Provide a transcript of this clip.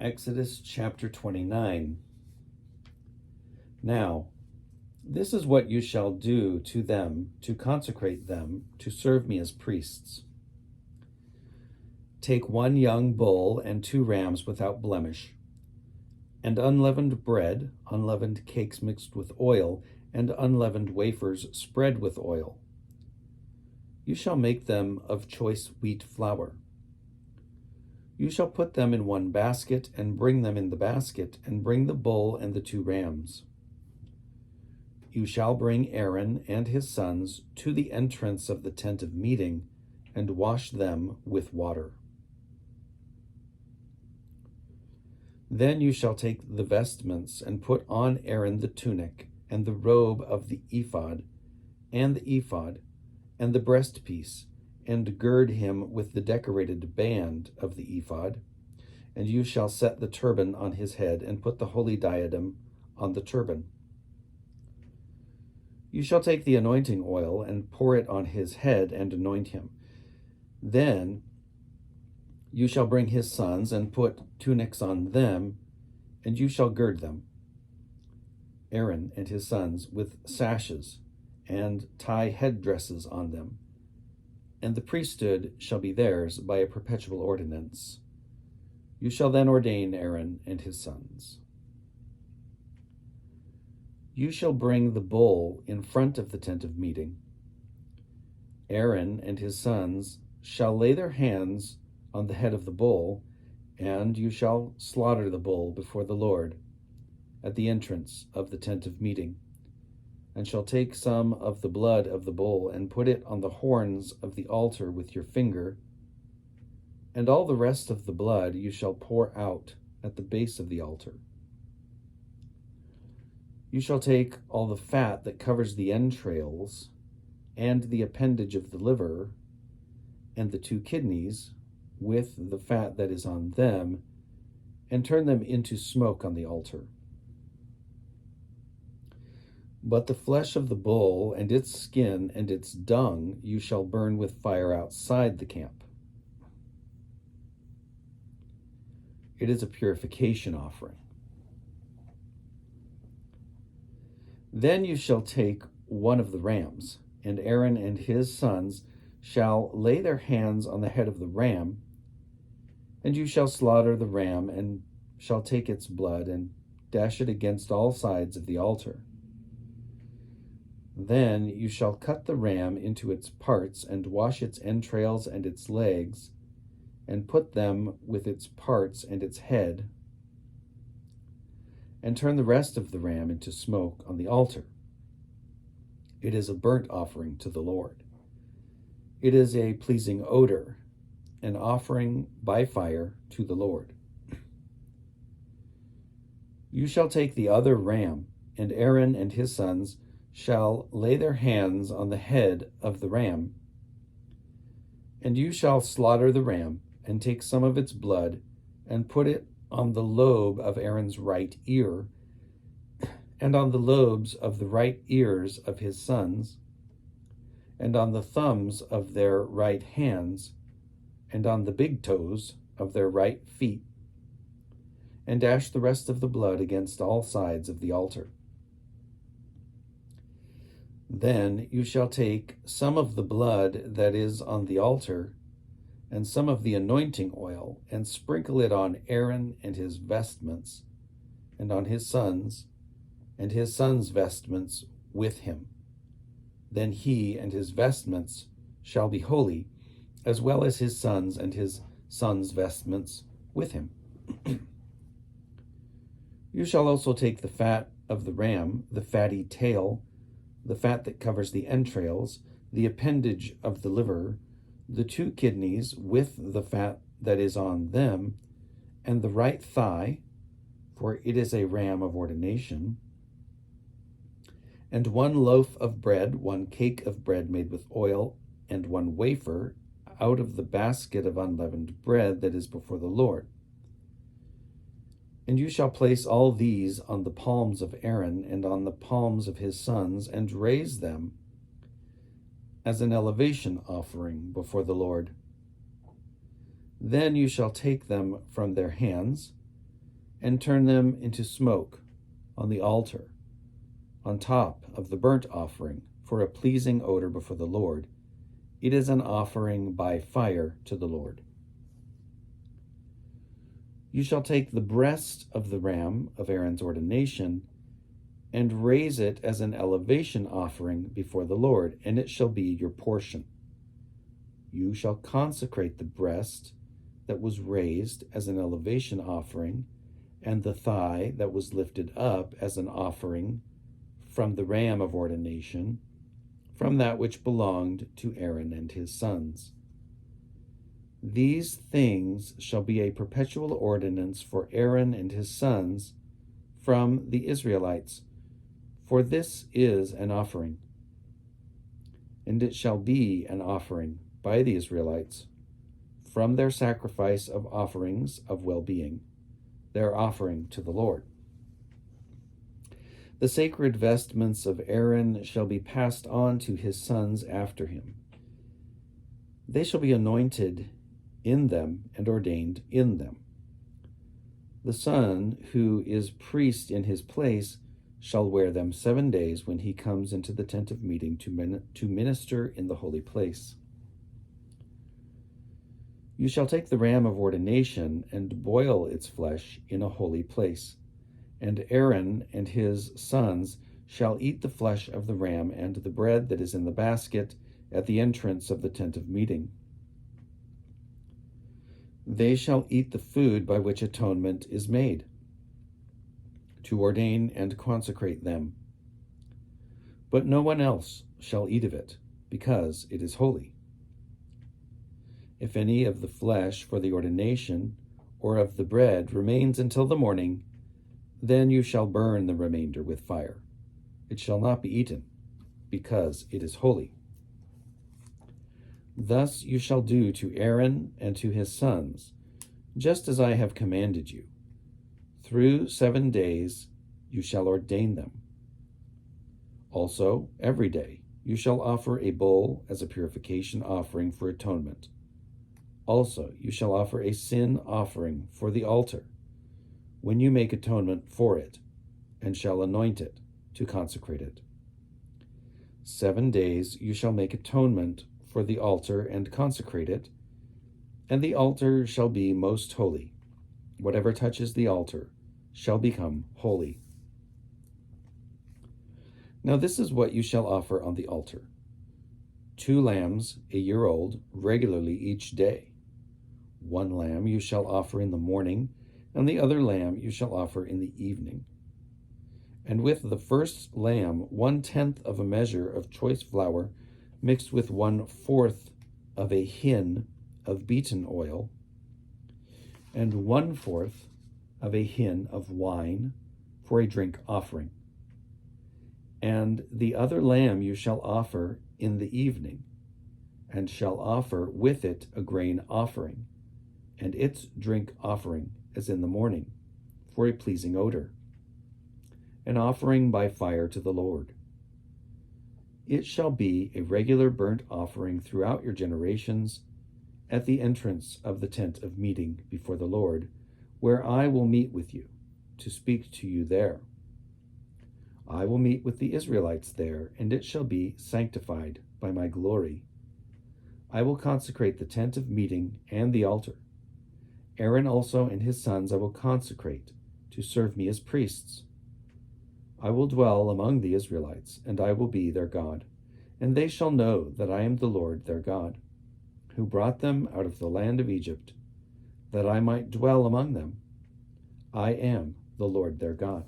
Exodus chapter 29. Now, this is what you shall do to them to consecrate them to serve me as priests. Take 1 young bull and 2 rams without blemish, and unleavened bread, unleavened cakes mixed with oil, and unleavened wafers spread with oil. You shall make them of choice wheat flour. You shall put them in 1 basket, and bring them in the basket, and bring the bull and the 2 rams. You shall bring Aaron and his sons to the entrance of the tent of meeting, and wash them with water. Then you shall take the vestments, and put on Aaron the tunic, and the robe of the ephod, and the breastpiece, and gird him with the decorated band of the ephod. And you shall set the turban on his head, and put the holy diadem on the turban. You shall take the anointing oil, and pour it on his head, and anoint him. Then you shall bring his sons, and put tunics on them, and you shall gird them, Aaron and his sons, with sashes, and tie headdresses on them. And the priesthood shall be theirs by a perpetual ordinance. You shall then ordain Aaron and his sons. You shall bring the bull in front of the tent of meeting. Aaron and his sons shall lay their hands on the head of the bull, and you shall slaughter the bull before the Lord at the entrance of the tent of meeting, and shall take some of the blood of the bull and put it on the horns of the altar with your finger, and all the rest of the blood you shall pour out at the base of the altar. You shall take all the fat that covers the entrails, and the appendage of the liver, and the 2 kidneys, with the fat that is on them, and turn them into smoke on the altar. But the flesh of the bull and its skin and its dung you shall burn with fire outside the camp. It is a purification offering. Then you shall take 1 of the rams, and Aaron and his sons shall lay their hands on the head of the ram, and you shall slaughter the ram, and shall take its blood, and dash it against all sides of the altar. Then you shall cut the ram into its parts, and wash its entrails and its legs, and put them with its parts and its head, and turn the rest of the ram into smoke on the altar. It is a burnt offering to the Lord. It is a pleasing odor, an offering by fire to the Lord. You shall take the other ram, and Aaron and his sons shall lay their hands on the head of the ram, and you shall slaughter the ram, and take some of its blood, and put it on the lobe of Aaron's right ear, and on the lobes of the right ears of his sons, and on the thumbs of their right hands, and on the big toes of their right feet, and dash the rest of the blood against all sides of the altar. Then you shall take some of the blood that is on the altar, and some of the anointing oil, and sprinkle it on Aaron and his vestments, and on his sons, and his sons' vestments with him. Then he and his vestments shall be holy, as well as his sons and his sons' vestments with him. You shall also take the fat of the ram, the fatty tail, the fat that covers the entrails, the appendage of the liver, the 2 kidneys with the fat that is on them, and the right thigh, for it is a ram of ordination, and 1 loaf of bread, 1 cake of bread made with oil, and 1 wafer out of the basket of unleavened bread that is before the Lord. And you shall place all these on the palms of Aaron and on the palms of his sons, and raise them as an elevation offering before the Lord. Then you shall take them from their hands, and turn them into smoke on the altar, on top of the burnt offering, for a pleasing odor before the Lord. It is an offering by fire to the Lord. You shall take the breast of the ram of Aaron's ordination and raise it as an elevation offering before the Lord, and it shall be your portion. You shall consecrate the breast that was raised as an elevation offering, and the thigh that was lifted up as an offering from the ram of ordination, from that which belonged to Aaron and his sons. These things shall be a perpetual ordinance for Aaron and his sons from the Israelites, for this is an offering. And it shall be an offering by the Israelites from their sacrifice of offerings of well-being, their offering to the Lord. The sacred vestments of Aaron shall be passed on to his sons after him. They shall be anointed in them and ordained in them. The son who is priest in his place shall wear them 7 days when he comes into the tent of meeting to minister in the holy place. You shall take the ram of ordination and boil its flesh in a holy place, and Aaron and his sons shall eat the flesh of the ram and the bread that is in the basket at the entrance of the tent of meeting. They shall eat the food by which atonement is made, to ordain and consecrate them. But no one else shall eat of it, because it is holy. If any of the flesh for the ordination or of the bread remains until the morning, then you shall burn the remainder with fire. It shall not be eaten, because it is holy. Thus you shall do to Aaron and to his sons, just as I have commanded you. Through 7 days you shall ordain them. Also, every day you shall offer a bull as a purification offering for atonement. Also, you shall offer a sin offering for the altar, when you make atonement for it, and shall anoint it to consecrate it. 7 days you shall make atonement for the altar and consecrate it, and the altar shall be most holy. Whatever touches the altar shall become holy. Now this is what you shall offer on the altar: 2 lambs, a year old, regularly each day. 1 lamb you shall offer in the morning, and the other lamb you shall offer in the evening. And with the first lamb 1/10 of a measure of choice flour, mixed with 1/4 of a hin of beaten oil, and 1/4 of a hin of wine for a drink offering. And the other lamb you shall offer in the evening, and shall offer with it a grain offering, and its drink offering as in the morning, for a pleasing odor, an offering by fire to the Lord. It shall be a regular burnt offering throughout your generations, at the entrance of the tent of meeting before the Lord, where I will meet with you, to speak to you there. I will meet with the Israelites there, and it shall be sanctified by my glory. I will consecrate the tent of meeting and the altar. Aaron also and his sons I will consecrate to serve me as priests. I will dwell among the Israelites, and I will be their God, and they shall know that I am the Lord their God, who brought them out of the land of Egypt, that I might dwell among them. I am the Lord their God.